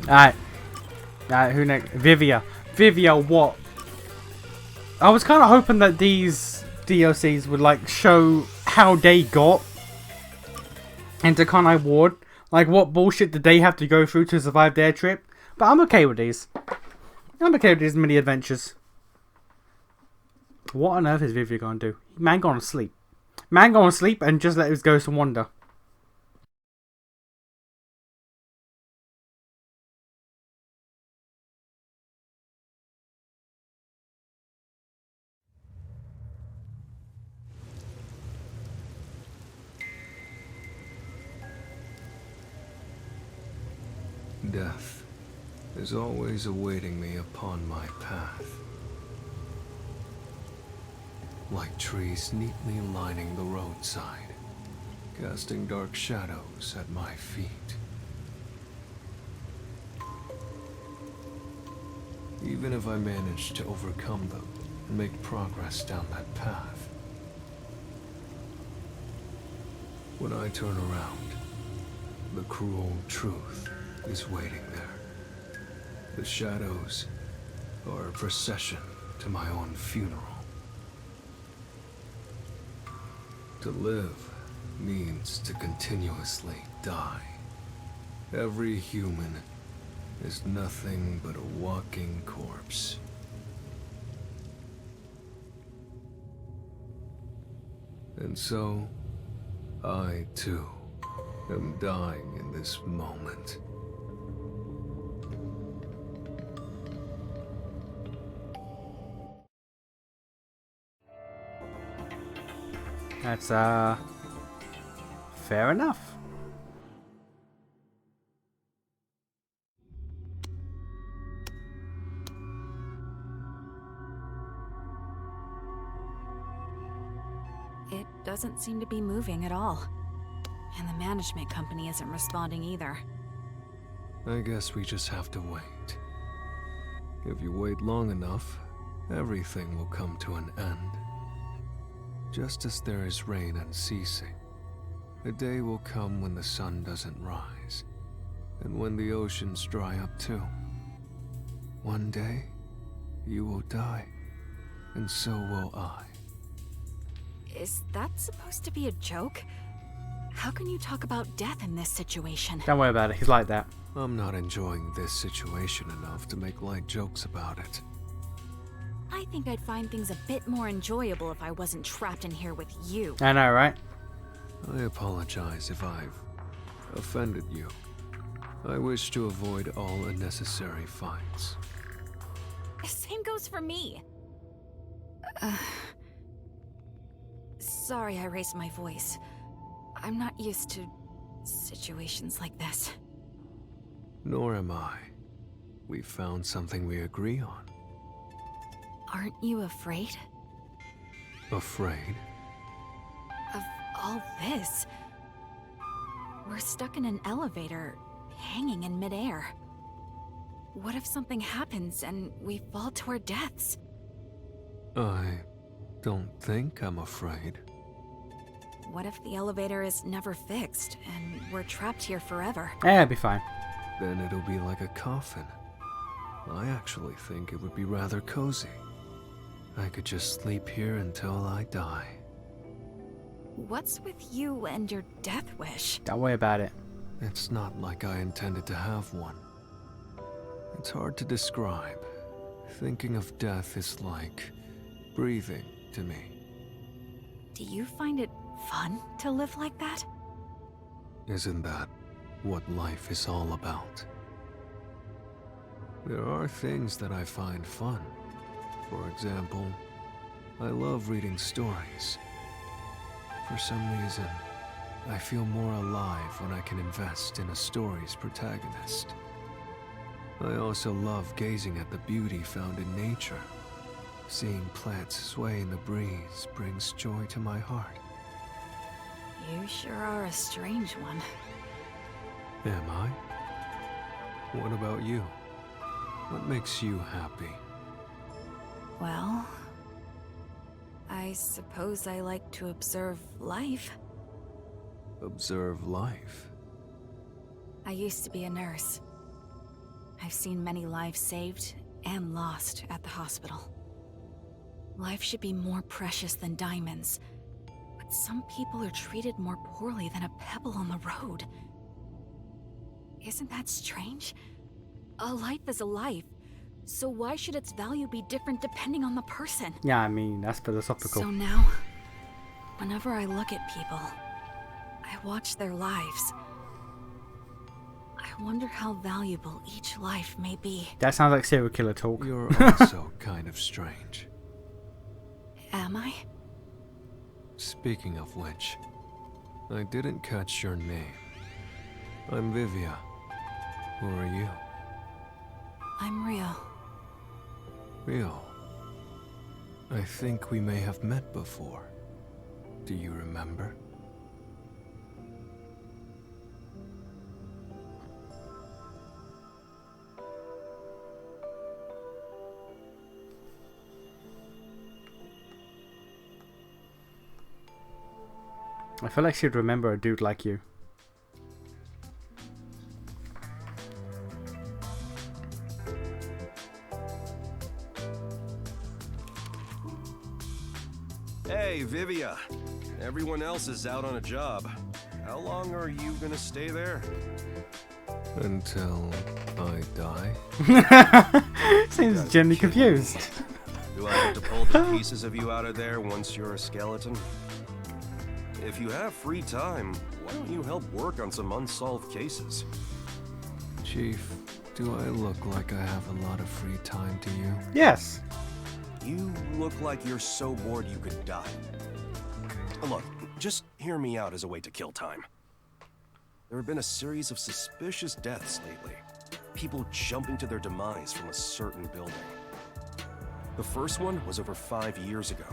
Alright. Alright, who next? Vivia. Vivia, what? I was kind of hoping that these DLCs would, like, show how they got into Kanai Ward. Like, what bullshit did they have to go through to survive their trip? But I'm okay with these. I'm okay with these mini adventures. What on earth is Vivia gonna do? Man gonna sleep. Man gonna sleep and just let his ghost wander. Death is always awaiting me upon my path. Like trees neatly lining the roadside, casting dark shadows at my feet. Even if I manage to overcome them and make progress down that path, when I turn around, the cruel truth is waiting there. The shadows are a procession to my own funeral. To live means to continuously die. Every human is nothing but a walking corpse. And so, I too am dying in this moment. That's, fair enough. It doesn't seem to be moving at all. And the management company isn't responding either. I guess we just have to wait. If you wait long enough, everything will come to an end. Just as there is rain unceasing, a day will come when the sun doesn't rise, and when the oceans dry up too. One day, you will die, and so will I. Is that supposed to be a joke? How can you talk about death in this situation? Don't worry about it, he's like that. I'm not enjoying this situation enough to make light jokes about it. I think I'd find things a bit more enjoyable if I wasn't trapped in here with you. I know, right? I apologize if I've offended you. I wish to avoid all unnecessary fights. Same goes for me. Sorry I raised my voice. I'm not used to situations like this. Nor am I. We found something we agree on. Aren't you afraid Afraid? of all this? We're stuck in an elevator, hanging in midair. What if something happens and we fall to our deaths? I don't think I'm afraid. What if the elevator is never fixed and we're trapped here forever? Yeah, it'll be fine. Then it'll be like a coffin. I actually think it would be rather cozy. I could just sleep here until I die. What's with you and your death wish? Don't worry about it. It's not like I intended to have one. It's hard to describe. Thinking of death is like breathing to me. Do you find it fun to live like that? Isn't that what life is all about? There are things that I find fun. For example, I love reading stories. For some reason, I feel more alive when I can invest in a story's protagonist. I also love gazing at the beauty found in nature. Seeing plants sway in the breeze brings joy to my heart. You sure are a strange one. Am I? What about you? What makes you happy? Well, I suppose I like to observe life. Observe life. I used to be a nurse. I've seen many lives saved and lost at the hospital. Life should be more precious than diamonds, but some people are treated more poorly than a pebble on the road. Isn't that strange? A life is a life, so why should its value be different depending on the person? Yeah, I mean, that's philosophical. So now, whenever I look at people, I watch their lives. I wonder how valuable each life may be. That sounds like serial killer talk. You're also kind of strange. Am I? Speaking of which, I didn't catch your name. I'm Vivia. Who are you? I'm real. Real. I think we may have met before. Do you remember? I feel like she'd remember a dude like you. Hey, Vivia. Everyone else is out on a job. How long are you gonna stay there? Until I die? Seems genuinely confused. Do I have to pull the pieces of you out of there once you're a skeleton? If you have free time, why don't you help work on some unsolved cases? Chief, do I look like I have a lot of free time to you? Yes. You look like you're so bored you could die. Look, just hear me out as a way to kill time. There have been a series of suspicious deaths lately. People jumping to their demise from a certain building. The first one was over 5 years ago,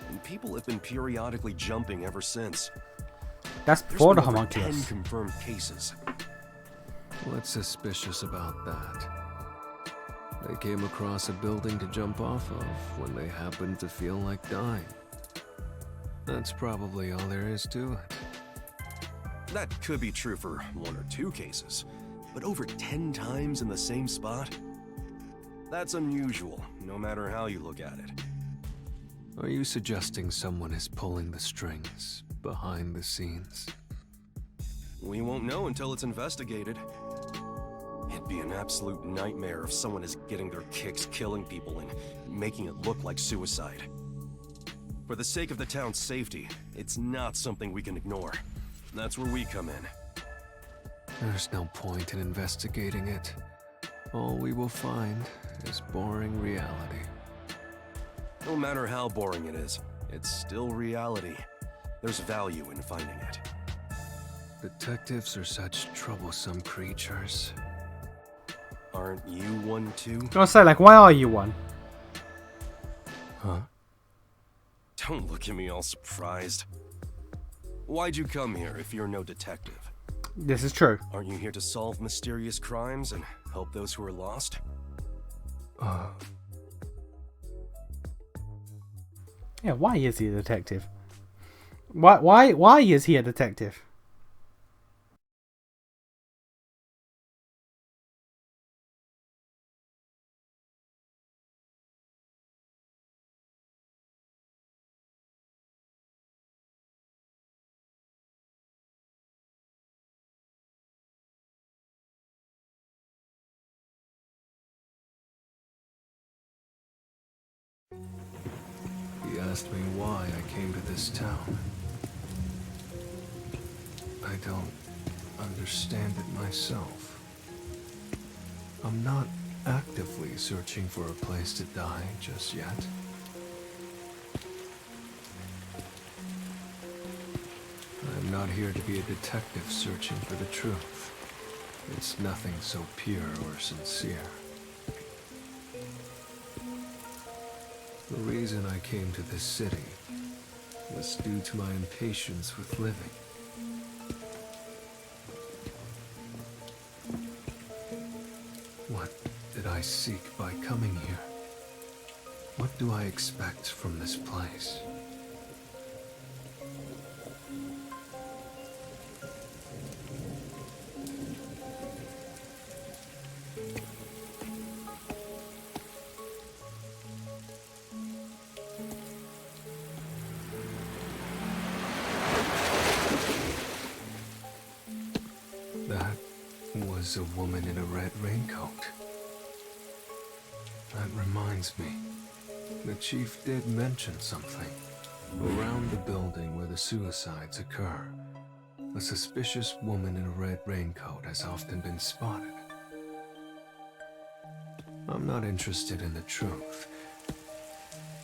and people have been periodically jumping ever since. That's There's before the been over 10 homunculus. confirmed cases. What's suspicious about that? They came across a building to jump off of when they happened to feel like dying. That's probably all there is to it. That could be true for 1 or 2 cases, but over 10 times in the same spot? That's unusual, no matter how you look at it. Are you suggesting someone is pulling the strings behind the scenes? We won't know until it's investigated. It'd be an absolute nightmare if someone is getting their kicks killing people and making it look like suicide. For the sake of the town's safety, it's not something we can ignore. That's where we come in. There's no point in investigating it. All we will find is boring reality. No matter how boring it is, it's still reality. There's value in finding it. Detectives are such troublesome creatures. Aren't you one too? I was say, like, why are you one? Huh? Don't look at me all surprised. Why'd you come here if you're no detective? This is true. Aren't you here to solve mysterious crimes and help those who are lost? Yeah, why is he a detective? Why is he a detective? He asked me why I came to this town. I don't understand it myself. I'm not actively searching for a place to die just yet. I'm not here to be a detective searching for the truth. It's nothing so pure or sincere. The reason I came to this city was due to my impatience with living. What did I seek by coming here? What do I expect from this place? was a woman in a red raincoat. That reminds me. The chief did mention something. Around the building where the suicides occur, a suspicious woman in a red raincoat has often been spotted. I'm not interested in the truth,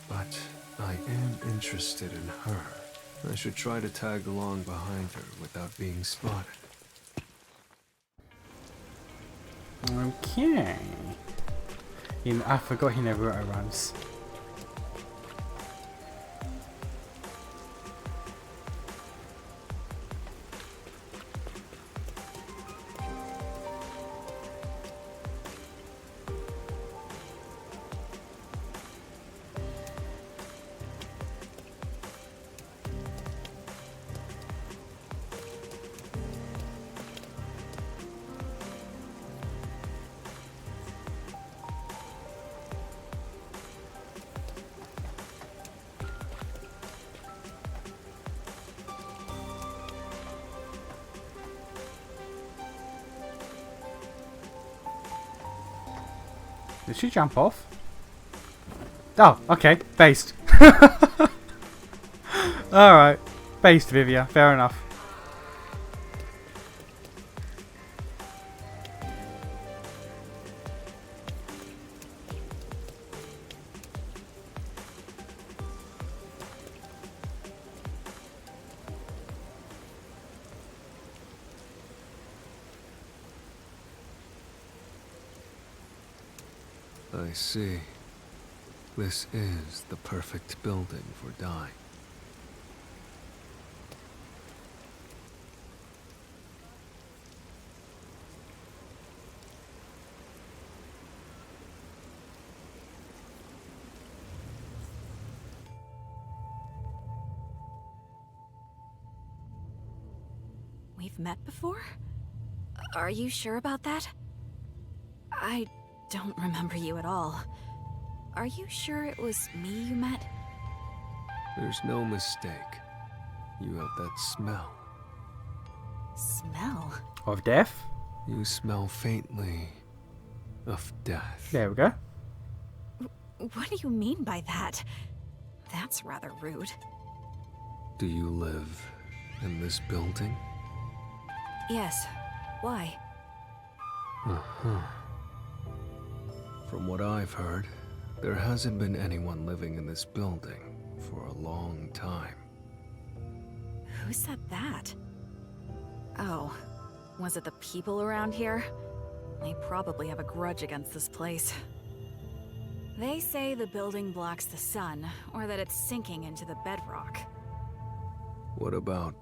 but I am interested in her. I should try to tag along behind her without being spotted. Okay. I forgot he never runs. Did she jump off? Oh, okay. Based. Alright. Based, Vivia. Fair enough. I see. This is the perfect building for dying. We've met before? Are you sure about that? I don't remember you at all. Are you sure it was me you met? There's no mistake. You have that smell. Smell? Of death? You smell faintly of death. There we go. What do you mean by that? That's rather rude. Do you live in this building? Yes. Why? Uh-huh. From what I've heard, there hasn't been anyone living in this building for a long time. Who said that? Oh, was it the people around here? They probably have a grudge against this place. They say the building blocks the sun, or that it's sinking into the bedrock. What about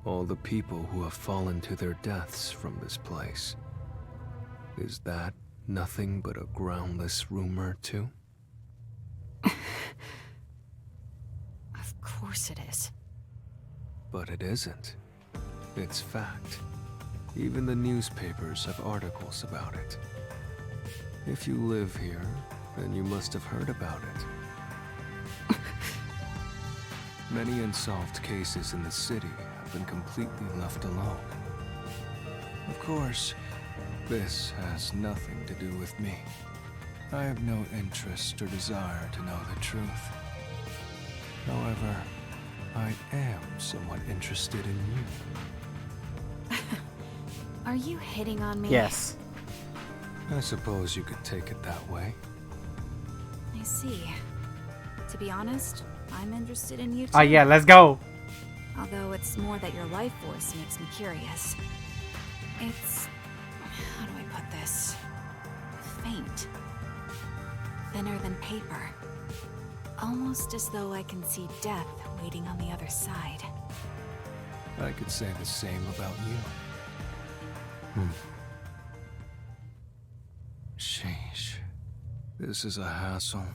all the people who have fallen to their deaths from this place? Is that nothing but a groundless rumor, too? Of course it is. But it isn't. It's fact. Even the newspapers have articles about it. If you live here, then you must have heard about it. Many unsolved cases in the city have been completely left alone. Of course, this has nothing to do with me. I have no interest or desire to know the truth. However, I am somewhat interested in you. Are you hitting on me? Yes. I suppose you could take it that way. I see. To be honest, I'm interested in you too. Oh yeah, let's go. Although it's more that your life force makes me curious. It's... how do I put this? Faint. Thinner than paper. Almost as though I can see death waiting on the other side. I could say the same about you. Sheesh. This is a hassle.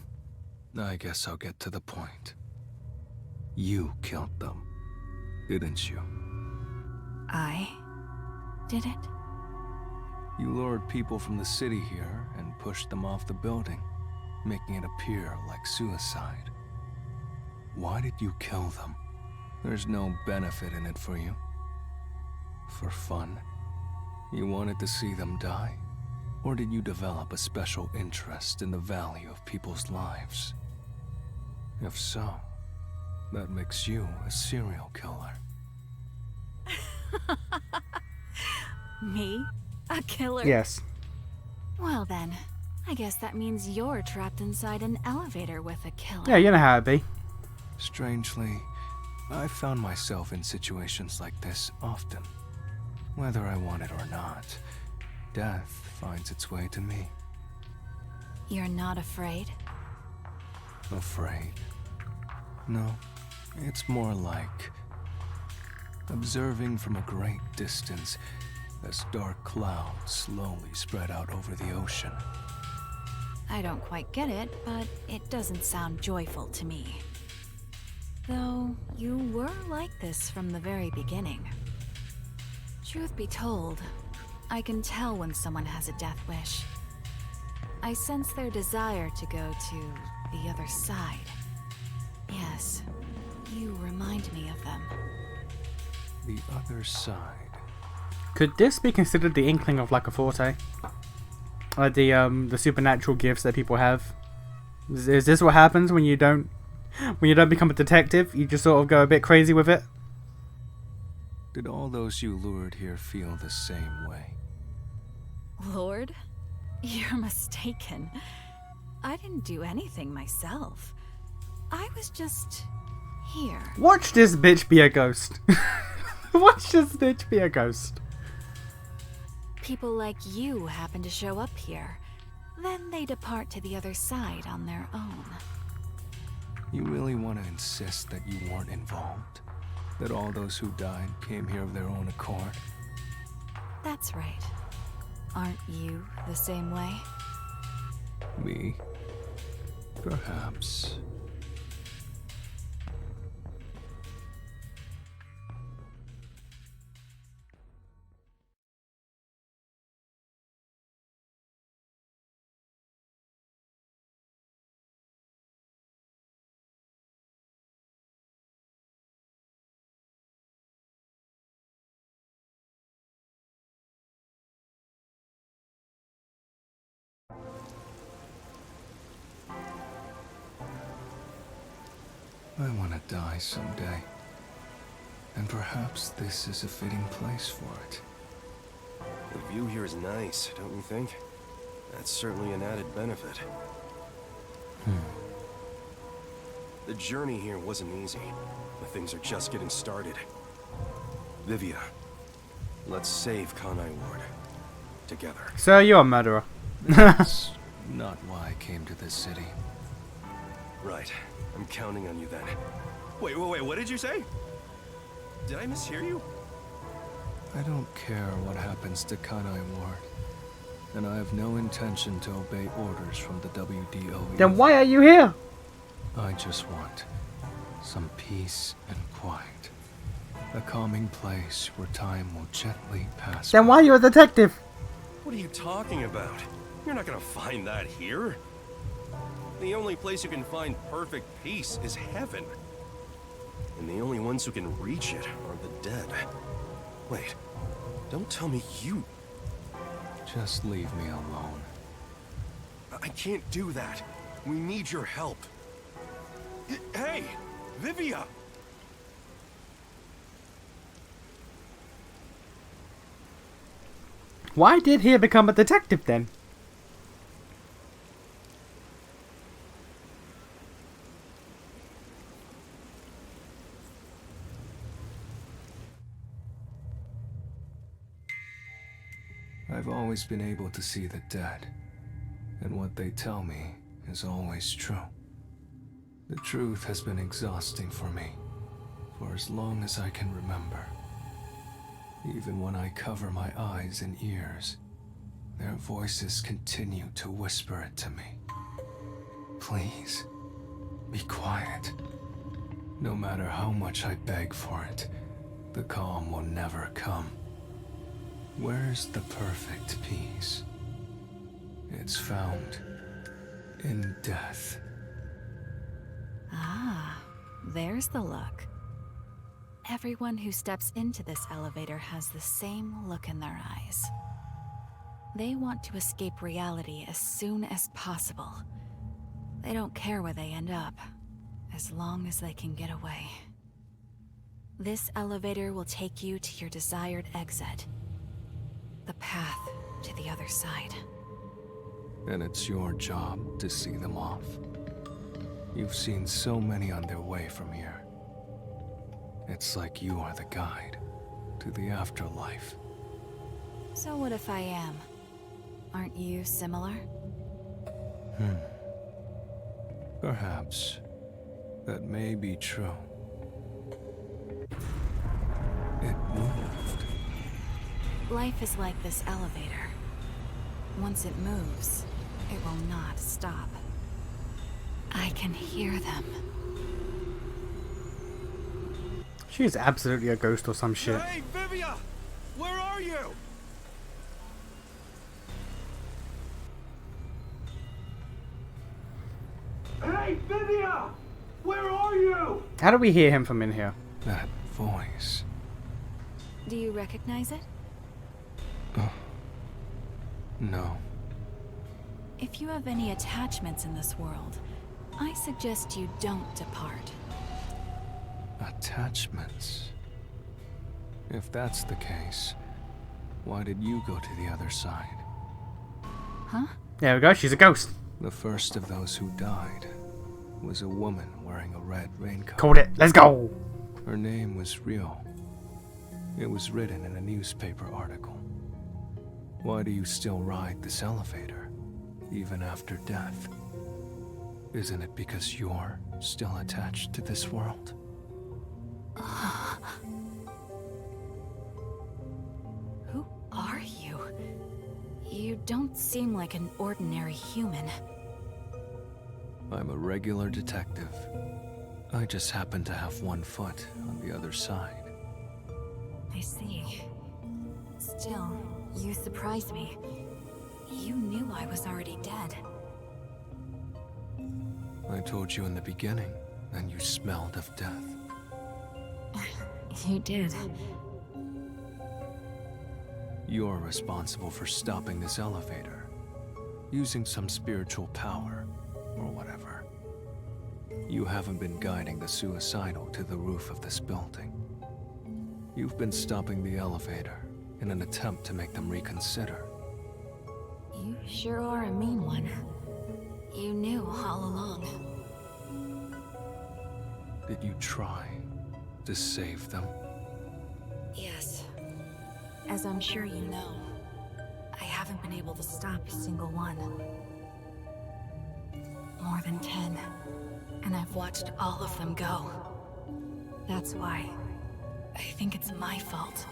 I guess I'll get to the point. You killed them, didn't you? I did it? You lured people from the city here and pushed them off the building, making it appear like suicide. Why did you kill them? There's no benefit in it for you. For fun. You wanted to see them die? Or did you develop a special interest in the value of people's lives? If so, that makes you a serial killer. Me? A killer? Yes. Well then, I guess that means you're trapped inside an elevator with a killer. Yeah, you know how it be. Strangely, I found myself in situations like this often. Whether I want it or not, death finds its way to me. You're not afraid? Afraid? No, it's more like observing from a great distance as dark clouds slowly spread out over the ocean. I don't quite get it, but it doesn't sound joyful to me. Though, you were like this from the very beginning. Truth be told, I can tell when someone has a death wish. I sense their desire to go to the other side. Yes, you remind me of them. The other side. Could this be considered the inkling of like a forte? Like the supernatural gifts that people have? Is this what happens when you don't become a detective? You just sort of go a bit crazy with it? Did all those you lured here feel the same way? Lord? You're mistaken. I didn't do anything myself. I was just here. Watch this bitch be a ghost. Watch this bitch be a ghost. People like you happen to show up here. Then they depart to the other side on their own. You really want to insist that you weren't involved? That all those who died came here of their own accord? That's right. Aren't you the same way? Me? Perhaps. I want to die someday. And perhaps this is a fitting place for it. The view here is nice, don't you think? That's certainly an added benefit. The journey here wasn't easy, but things are just getting started. Vivia, let's save Kanai Ward. Together. Sir, you're a murderer. That's not why I came to this city. Right. I'm counting on you then. Wait, what did you say? Did I mishear you? I don't care what happens to Kanai Ward. And I have no intention to obey orders from the WDOE. Then why are you here? I just want some peace and quiet. A calming place where time will gently pass. Then why are you a detective? What are you talking about? You're not gonna find that here. The only place you can find perfect peace is heaven. And the only ones who can reach it are the dead. Wait, don't tell me you... Just leave me alone. I can't do that. We need your help. Hey, Vivia! Why did he become a detective then? I've always been able to see the dead, and what they tell me is always true. The truth has been exhausting for me, for as long as I can remember. Even when I cover my eyes and ears, their voices continue to whisper it to me. Please, be quiet. No matter how much I beg for it, the calm will never come. Where's the perfect peace? It's found in death. Ah, there's the look. Everyone who steps into this elevator has the same look in their eyes. They want to escape reality as soon as possible. They don't care where they end up, as long as they can get away. This elevator will take you to your desired exit. The path to the other side. And it's your job to see them off. You've seen so many on their way from here. It's like you are the guide to the afterlife. So what if I am? Aren't you similar? Perhaps. That may be true. It moved. Life is like this elevator. Once it moves, it will not stop. I can hear them. She is absolutely a ghost or some shit. Hey, Vivia! Where are you? Hey, Vivia! Where are you? How do we hear him from in here? That voice. Do you recognize it? No. If you have any attachments in this world, I suggest you don't depart. Attachments. If that's the case, why did you go to the other side? Huh? There we go, she's a ghost. The first of those who died was a woman wearing a red raincoat. Called it. Let's go. Her name was Rio. It was written in a newspaper article. Why do you still ride this elevator, even after death? Isn't it because you're still attached to this world? Who are you? You don't seem like an ordinary human. I'm a regular detective. I just happen to have one foot on the other side. I see. Still, you surprised me. You knew I was already dead. I told you in the beginning, and you smelled of death. You did. You're responsible for stopping this elevator, using some spiritual power, or whatever. You haven't been guiding the suicidal to the roof of this building. You've been stopping the elevator in an attempt to make them reconsider. You sure are a mean one. You knew all along. Did you try to save them? Yes. As I'm sure you know, I haven't been able to stop a single one. More than 10. And I've watched all of them go. That's why I think it's my fault.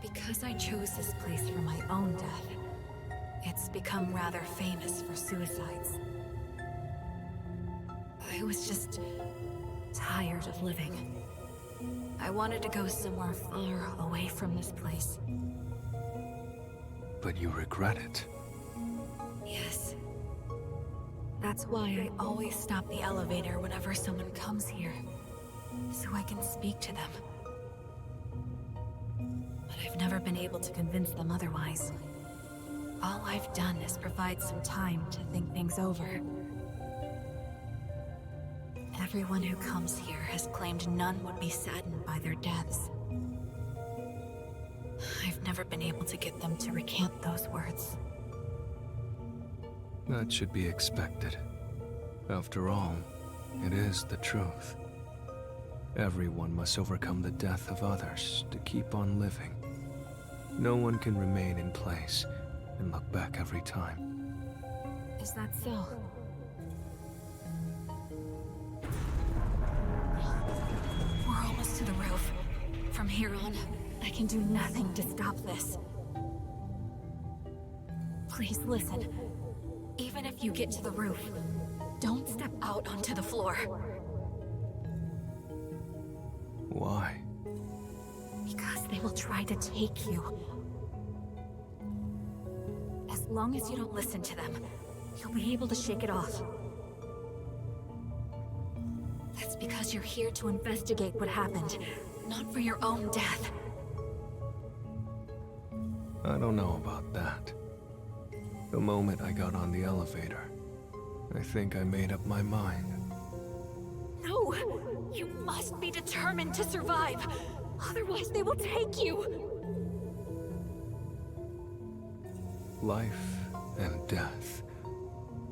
Because I chose this place for my own death, it's become rather famous for suicides. I was just tired of living. I wanted to go somewhere far away from this place. But you regret it. Yes. That's why I always stop the elevator whenever someone comes here, so I can speak to them. But I've never been able to convince them otherwise. All I've done is provide some time to think things over. Everyone who comes here has claimed none would be saddened by their deaths. I've never been able to get them to recant those words. That should be expected. After all, it is the truth. Everyone must overcome the death of others to keep on living. No one can remain in place and look back every time. Is that so? We're almost to the roof. From here on, I can do nothing to stop this. Please listen. Even if you get to the roof, don't step out onto the floor. Why? Because they will try to take you. As long as you don't listen to them, you'll be able to shake it off. Let's It's because you're here to investigate what happened, not for your own death. I don't know about that. The moment I got on the elevator, I think I made up my mind. No! You must be determined to survive! Otherwise they will take you! Life and death.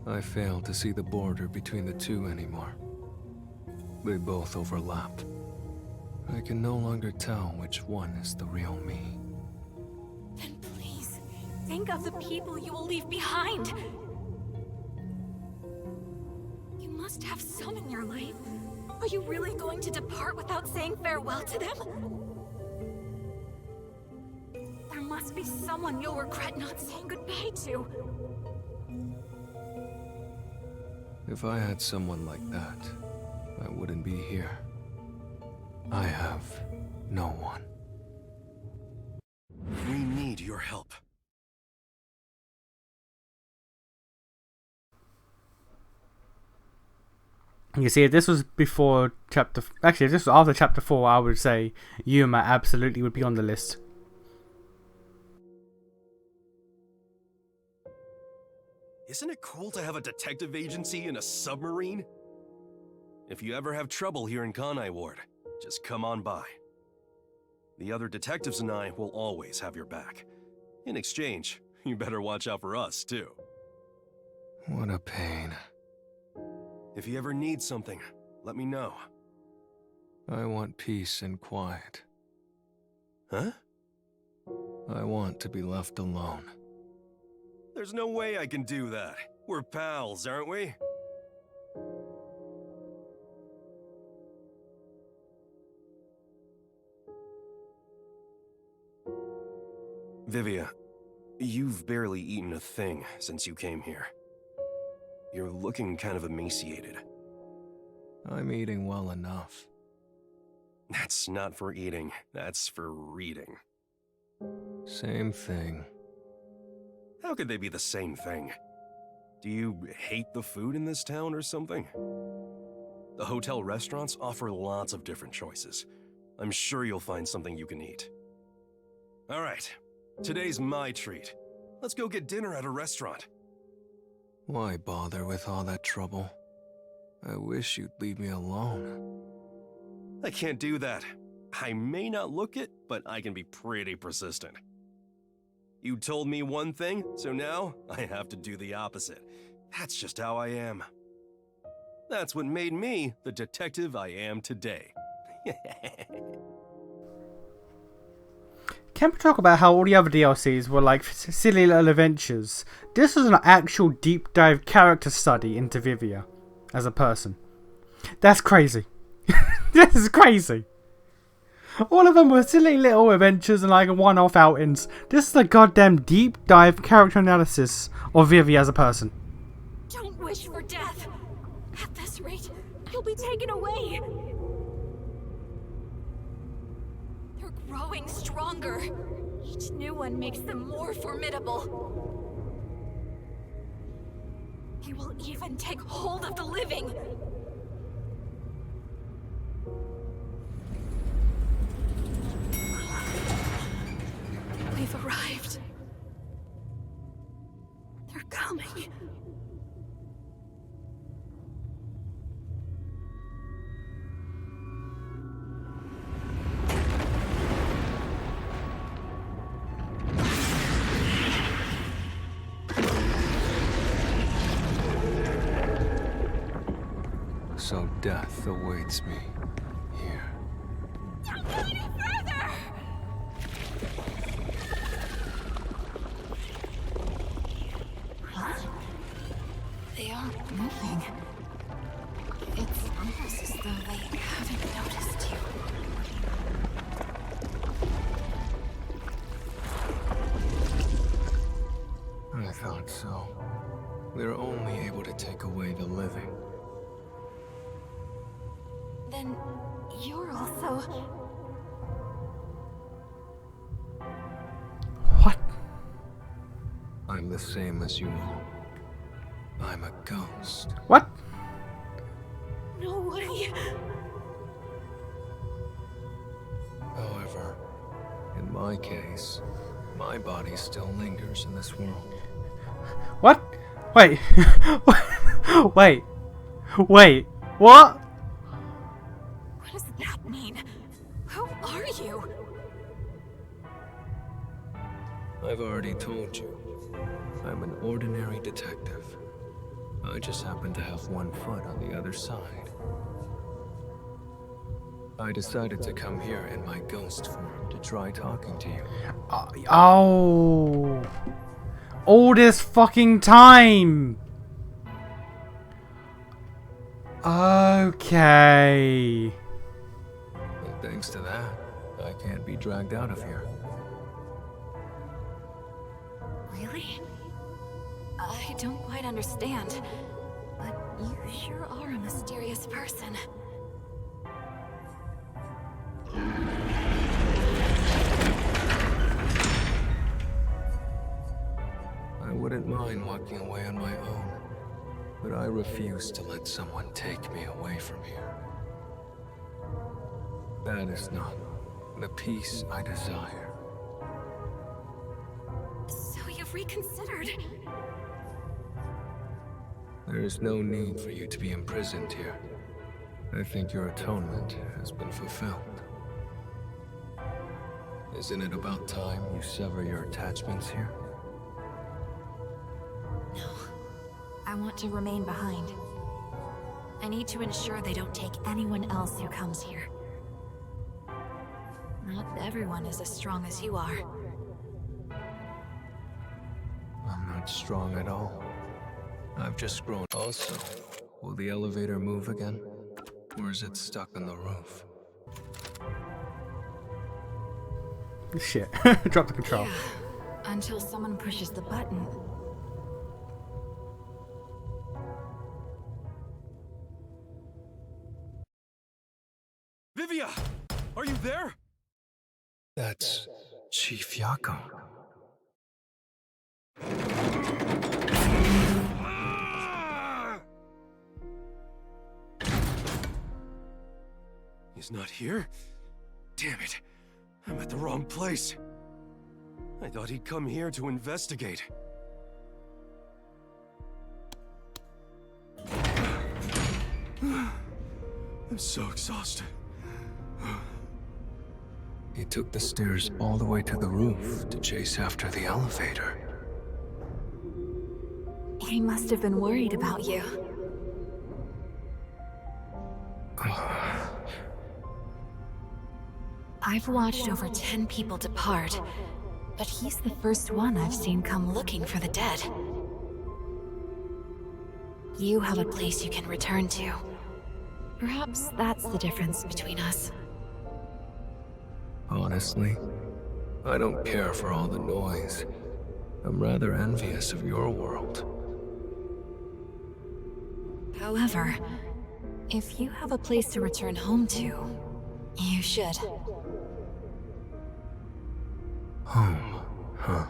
I fail to see the border between the two anymore. They both overlap. I can no longer tell which one is the real me. Then please, think of the people you will leave behind! You must have some in your life. Are you really going to depart without saying farewell to them? There must be someone you'll regret not saying goodbye to. If I had someone like that, I wouldn't be here. I have no one. We need your help. You see, if this was before chapter... Actually, if this was after chapter 4, I would say Yuma absolutely would be on the list. Isn't it cool to have a detective agency in a submarine? If you ever have trouble here in Kanai Ward, just come on by. The other detectives and I will always have your back. In exchange, you better watch out for us, too. What a pain. If you ever need something, let me know. I want peace and quiet. Huh? I want to be left alone. There's no way I can do that. We're pals, aren't we? Vivia, you've barely eaten a thing since you came here. You're looking kind of emaciated. I'm eating well enough. That's not for eating, that's for reading. Same thing. How could they be the same thing? Do you hate the food in this town or something? The hotel restaurants offer lots of different choices. I'm sure you'll find something you can eat. All right, today's my treat. Let's go get dinner at a restaurant. Why bother with all that trouble? I wish you'd leave me alone. I can't do that. I may not look it, but I can be pretty persistent. You told me one thing, so now I have to do the opposite. That's just how I am. That's what made me the detective I am today. Can we talk about how all the other DLCs were like silly little adventures? This was an actual deep dive character study into Vivia as a person. That's crazy. This is crazy. All of them were silly little adventures and like one-off outings. This is a goddamn deep dive character analysis of Vivia as a person. Don't wish for death. At this rate, you'll be taken away. They're growing stronger. Each new one makes them more formidable. They will even take hold of the living. We've arrived. They're coming. So death awaits me here. Don't go any further! They aren't moving. It's almost as though they haven't noticed you. I thought so. They're only able to take away the living. Then you're also... What? I'm the same as you all. I'm a ghost. What? No way! my case, my body still lingers in this world. What? Wait. Wait. Wait. What? What does that mean? Who are you? I've already told you. I'm an ordinary detective. I just happen to have one foot on the other side. I decided to come here in my ghost form to try talking to you. Oh. All this fucking time. Okay. And thanks to that, I can't be dragged out of here. Really? I don't quite understand, but you sure are a mysterious person. I wouldn't mind walking away on my own, but I refuse to let someone take me away from here. That is not the peace I desire. So you've reconsidered? There is no need for you to be imprisoned here. I think your atonement has been fulfilled. Isn't it about time you sever your attachments here? No. I want to remain behind. I need to ensure they don't take anyone else who comes here. Not everyone is as strong as you are. I'm not strong at all. I've just grown. Also, will the elevator move again? Or is it stuck on the roof? Shit. Drop the control. Yeah, until someone pushes the button. Vivia! Are you there? That's Chief Yako. He's not here? Damn it. I'm at the wrong place. I thought he'd come here to investigate. I'm so exhausted. He took the stairs all the way to the roof to chase after the elevator. He must have been worried about you. I've watched over 10 people depart, but he's the first one I've seen come looking for the dead. You have a place you can return to. Perhaps that's the difference between us. Honestly, I don't care for all the noise. I'm rather envious of your world. However, if you have a place to return home to, you should. Home, huh?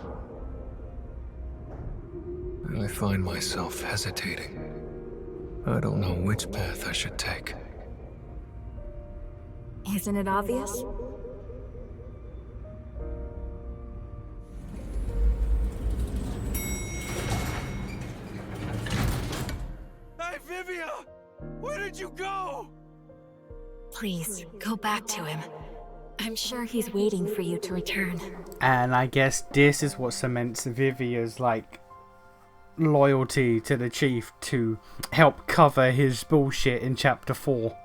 I find myself hesitating. I don't know which path I should take. Isn't it obvious? Hey, Vivia! Where did you go? Please, go back to him. I'm sure he's waiting for you to return. And I guess this is what cements Vivia's, like, loyalty to the chief to help cover his bullshit in chapter 4.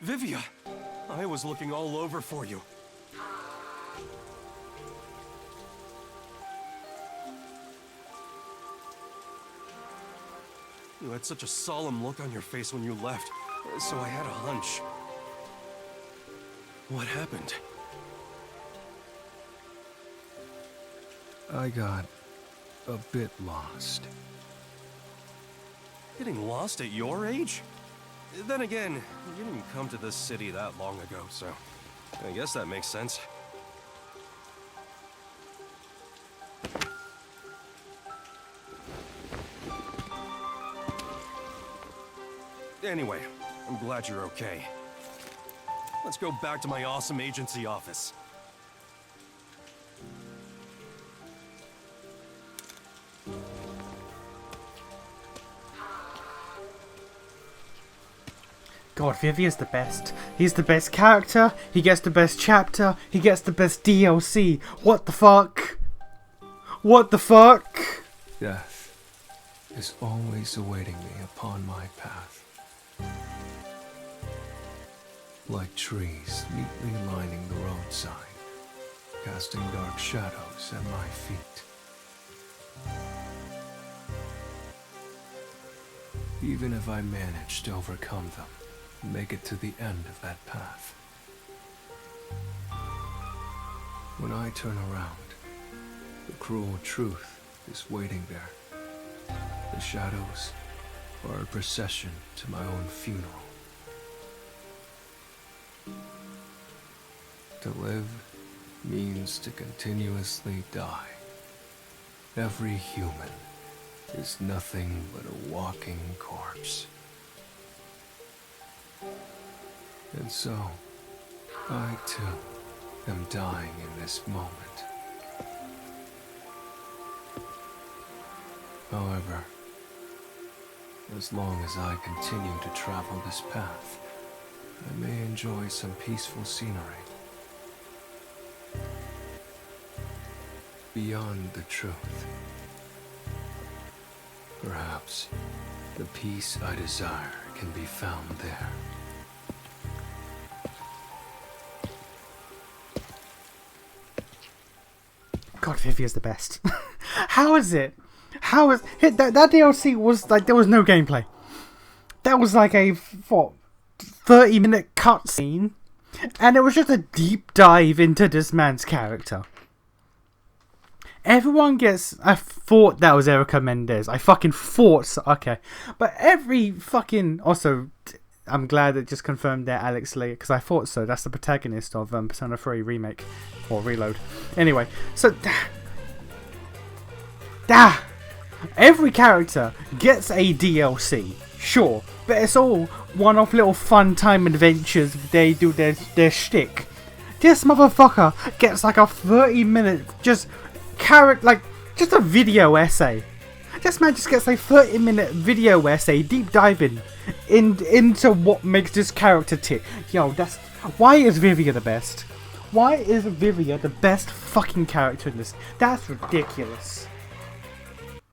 Vivia! I was looking all over for you. You had such a solemn look on your face when you left, so I had a hunch. What happened? I got a bit lost. Getting lost at your age? Then again, you didn't come to this city that long ago, so I guess that makes sense. Anyway, I'm glad you're okay. Let's go back to my awesome agency office. God, Vivia's the best. He's the best character, he gets the best chapter, he gets the best DLC. What the fuck? What the fuck? Death is always awaiting me upon my path. Like trees neatly lining the roadside, casting dark shadows at my feet. Even if I manage to overcome them, make it to the end of that path. When I turn around, the cruel truth is waiting there. The shadows are a procession to my own funeral. To live means to continuously die. Every human is nothing but a walking corpse. And so, I too am dying in this moment. However, as long as I continue to travel this path, I may enjoy some peaceful scenery. Beyond the truth. Perhaps the peace I desire can be found there. God, Vivia's the best. How is it? How is that DLC was like there was no gameplay. That was like a 30-minute cutscene, and it was just a deep dive into this man's character. Everyone gets. I thought that was Erica Mendez. I fucking thought so. Okay, but every fucking also. I'm glad it just confirmed that Alex Lee, because I thought so. That's the protagonist of Persona 3 Remake or Reload. Anyway, so every character gets a DLC, sure, but it's all one-off little fun time adventures. They do their shtick. This motherfucker gets like a 30-minute just a video essay. This man just gets a 30-minute video essay deep diving into what makes this character tick. Yo, that's why is Vivia the best? Why is Vivia the best fucking character in this? That's ridiculous.